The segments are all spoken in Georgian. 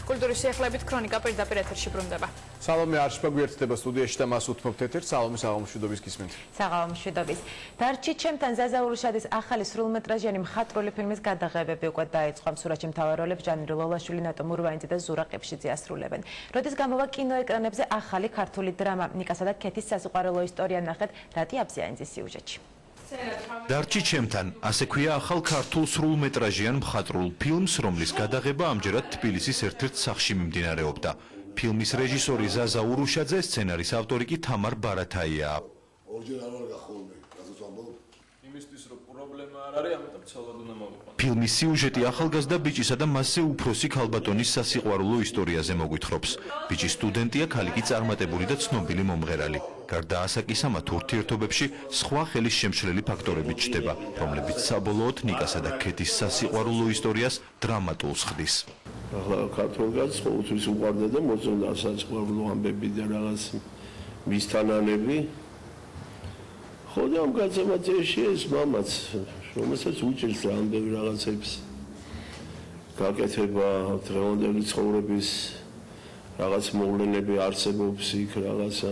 კულტურის შეეხლებით ქრონიკა პირდაპირ ეთერში ბრუნდება. სალომე არშპა გვერდდება სტუდიაში და მას უთმობთ ეთერს. სალომე საღამომშვიდობის გისმენთ. საღამომშვიდობის. დარჩი ჩემთან ზაზა ურუშაძის ახალი სრულმეტრაჟიანი მხატვრული ფილმის გადაღებები უკვე დაიწყო. სურათში მთავარ როლებს ჟანრი ლოლაშვილი, ნატო მურვანიძე და ზურა ყიფშიძე ასრულებენ. როდის გამოვა კინოეკრანებზე ახალი ქართული დრამა ნიკასა და ქეთის სასიყვარულო ისტორია ნახეთ რატი აბზიანძის სიუჟეტში. დარჩი ჩემთან, ასე ქვია ახალ ქართულ სრულმეტრაჟიან მხატვრულ ფილმს, რომლის გადაღება ამჯერად თბილისის ერთ-ერთ სახლში მიმდინარეობდა. ფილმის რეჟისორი ზაზა ურუშაძე, სცენარის ავტორი კი თამარ ბარათაიაა. ფილმის სიუჟეტი ახალგაზრდა ბიჭისა და მასზე უფროსი ქალბატონის სასიყვარულო ისტორიაზე მოგვითხრობს. ბიჭი სტუდენტია, ქალი კი წარმატებული და ცნობილი მომღერალი. გარდა ასაკისა, მათ ურთიერთობებში სხვა ხელის შემშლელი ფაქტორები ჩნდება, რომლებიც საბოლოოდ ნიკასა და ქეთის სასიყვარულო ისტორიას დრამატულს ხდის. ახლა ქართულ კაცს ყოველთვის უყვარდა და მოწონდა სასიყვარულო ამბები და რაღაც მისთანანები. ხო და ამ კაცმა წესში ეს მამაც, რომელსაც უჭირს რამდენი რაღაცებს გაკეთება დღევანდელი ცხოვრების რაღაც მოვლენები არსებობს იქ რაღაცა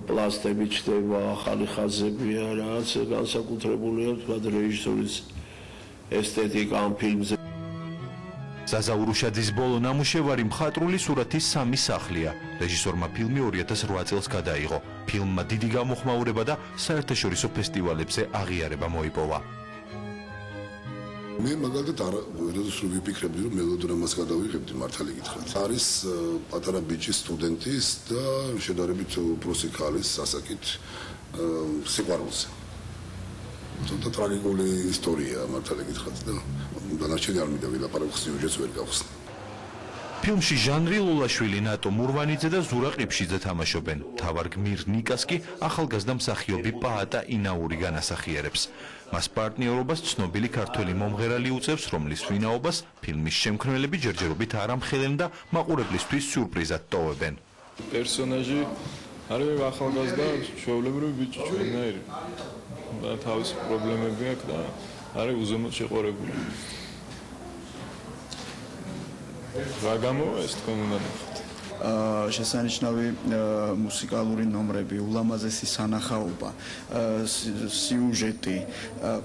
პლასტები ჩდება, ახალი ხაზებია, რაღაც განსაკუთრებულია თქვა რეჟისორის ესთეტიკა ამ ფილმზე. ზაზა ურუშაძის ბოლო ნამუშევარი მხატვრული სურათის სამი სახლია. რეჟისორმა ფილმი 2008 წელს გადაიღო. ფილმმა დიდი გამოხმაურება და საერთაშორისო ფესტივალებზე აღიარება მოიპოვა. მე მაგალითად როდესაც ვიფიქრებდი რომ მელოდრამას გადავიღებდი მართალი გითხრათ. არის პატარა ბიჭის სტუდენტის და შედარებით უფროსი ქალის ასაკით სიყვარულზე. ცოტა ტრაგიკული ისტორია მართალი გითხრათ და დანარჩენი არ მინდა ვილაპარაკო სიუჟეტს ვერ გავხსნი. ფილმში ჟანრი ლოლაშვილი, ნატო მურვანიძე და ზურა ყიფშიძე თამაშობენ. მთავარ გმირ ნიკას კი ახალგაზრდა მსახიობი პაატა ინაური განასახიერებს. მას პარტნიორობას ცნობილი ქართველი მომღერალი უწევს, რომლის ვინაობას ფილმის შემქმნელები ჯერჯერობით არ ამხელებენ და მაყურებლისთვის სიურპრიზად ტოვებენ. პერსონაჟი არის ახალგაზრდა ჩვეულებრივი ბიჭი ჩვენნაირი. და თავისი პრობლემები აქვს და არის უზომოდ შეყარებული. რა გამოვა ეს თქვენ უნდა ნახოთ? შესანიშნავი მუსიკალური ნომრები, ულამაზესი სანახაობა, სიუჟეტი,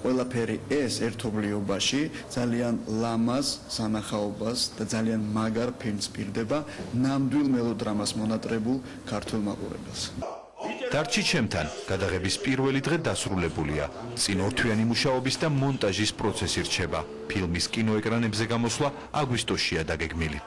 ყველაფერი ეს ერთობლიობაში ძალიან ლამაზ სანახაობას და ძალიან მაგარ ფილმს პირდება ნამდვილ მელოდრამას მონატრებულ ქართულ მაყურებელს. დარჩი ჩემთან, გადაღების პირველი დღე დასრულებულია. წინ ორთვიანი მუშაობის და მონტაჟის პროცესი რჩება. ფილმის კინოეკრანებზე გამოსვლა აგვისტოშია დაგეგმილი.